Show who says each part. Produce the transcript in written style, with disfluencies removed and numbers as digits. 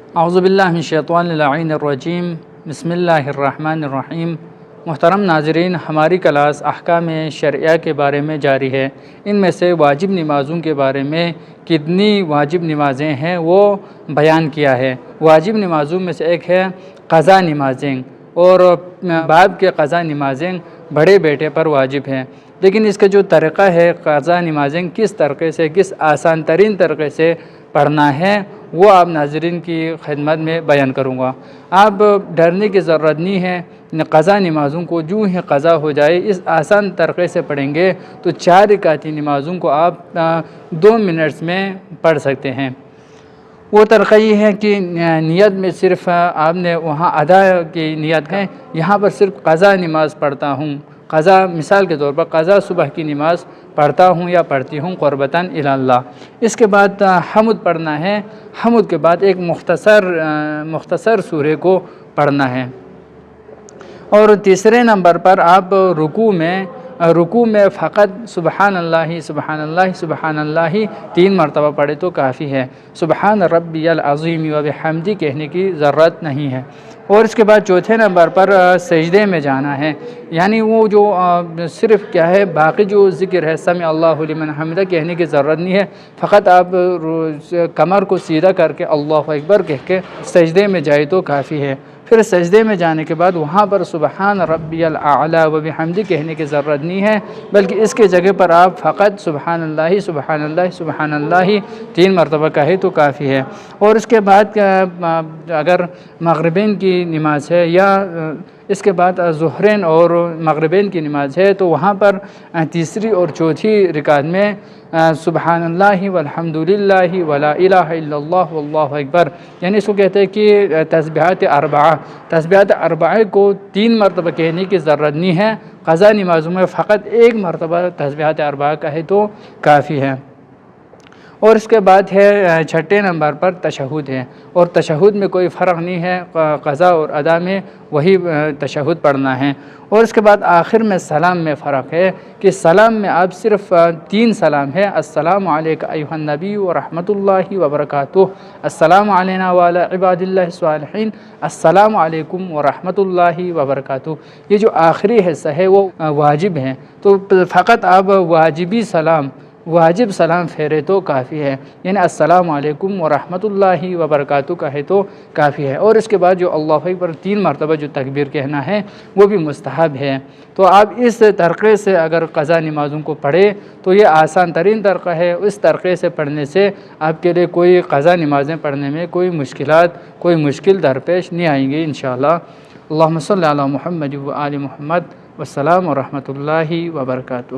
Speaker 1: اعوذ باللہ من الشیطان اللعین الرجیم، بسم اللہ الرحمن الرحیم۔ محترم ناظرین، ہماری کلاس احکام شرعیہ کے بارے میں جاری ہے۔ ان میں سے واجب نمازوں کے بارے میں کتنی واجب نمازیں ہیں وہ بیان کیا ہے۔ واجب نمازوں میں سے ایک ہے قضا نمازیں، اور باپ کے قضا نمازیں بڑے بیٹے پر واجب ہیں، لیکن اس کا جو طریقہ ہے قضا نمازیں کس طریقے سے، کس آسان ترین طریقے سے پڑھنا ہے، وہ آپ ناظرین کی خدمت میں بیان کروں گا۔ آپ ڈرنے کی ضرورت نہیں ہے، قضا نمازوں کو جو ہی قضا ہو جائے اس آسان طریقے سے پڑھیں گے تو 4 رکعتی نمازوں کو آپ 2 منٹس میں پڑھ سکتے ہیں۔ وہ طریقہ یہ ہے کہ نیت میں صرف آپ نے وہاں ادا کی نیت ہے، یہاں پر صرف قضا نماز پڑھتا ہوں، قضا مثال کے طور پر قضا صبح کی نماز پڑھتا ہوں یا پڑھتی ہوں قربتاً الی اللہ۔ اس کے بعد حمد پڑھنا ہے، حمد کے بعد ایک مختصر سورہ کو پڑھنا ہے۔ اور تیسرے نمبر پر آپ رکوع میں فقط سبحان اللہ سبحان اللہ سبحان اللہ 3 مرتبہ پڑھے تو کافی ہے، سبحان ربی العظیم و بحمدہ کہنے کی ضرورت نہیں ہے۔ اور اس کے بعد چوتھے نمبر پر سجدے میں جانا ہے، یعنی وہ جو صرف کیا ہے باقی جو ذکر ہے سمع اللہ لمن حمدہ کہنے کی ضرورت نہیں ہے، فقط آپ کمر کو سیدھا کر کے اللہ اکبر کہہ کے سجدے میں جائے تو کافی ہے۔ پھر سجدے میں جانے کے بعد وہاں پر سبحان ربی الاعلی و بحمدہ کہنے کی ضرورت نہیں ہے، بلکہ اس کے جگہ پر آپ فقط سبحان اللہ سبحان اللہ سبحان اللہ 3 مرتبہ کہے تو کافی ہے۔ اور اس کے بعد اگر مغربین کی نماز ہے یا اس کے بعد ظہرین اور مغربین کی نماز ہے تو وہاں پر تیسری اور چوتھی رکعت میں سبحان اللہ والحمد للہ ولا الہ الا اللہ واللہ اکبر، یعنی اس کو کہتے ہیں کہ تسبیحات اربعہ کو 3 مرتبہ کہنے کی ضرورت نہیں ہے، قضا نمازوں میں فقط 1 مرتبہ تسبیحات اربعہ کہے تو کافی ہے۔ اور اس کے بعد ہے 6 نمبر پر تشہد ہے، اور تشہد میں کوئی فرق نہیں ہے، قضا اور ادا میں وہی تشہد پڑھنا ہے۔ اور اس کے بعد آخر میں سلام میں فرق ہے کہ سلام میں آپ صرف 3 سلام ہے، السلام علیک ایھا النبی ورحمۃ اللہ وبرکاتہ، السلام علینا وعلی عباد اللہ الصالحین، السلام علیکم ورحمۃ اللہ وبرکاتہ۔ یہ جو آخری حصہ ہے وہ واجب ہے، تو فقط آپ واجب سلام پھیرے تو کافی ہے، یعنی السلام علیکم ورحمۃ اللہ وبرکاتہ کہے تو کافی ہے۔ اور اس کے بعد جو اللہ اکبر 3 مرتبہ جو تکبیر کہنا ہے وہ بھی مستحب ہے۔ تو آپ اس طریقے سے اگر قضا نمازوں کو پڑھے تو یہ آسان ترین طریقہ ہے، اس طریقے سے پڑھنے سے آپ کے لیے کوئی قضا نمازیں پڑھنے میں کوئی مشکل درپیش نہیں آئیں گی انشاءاللہ۔ اللہم صلی علی محمد و آل محمد، والسلام ورحمۃ اللہ وبرکاتہ۔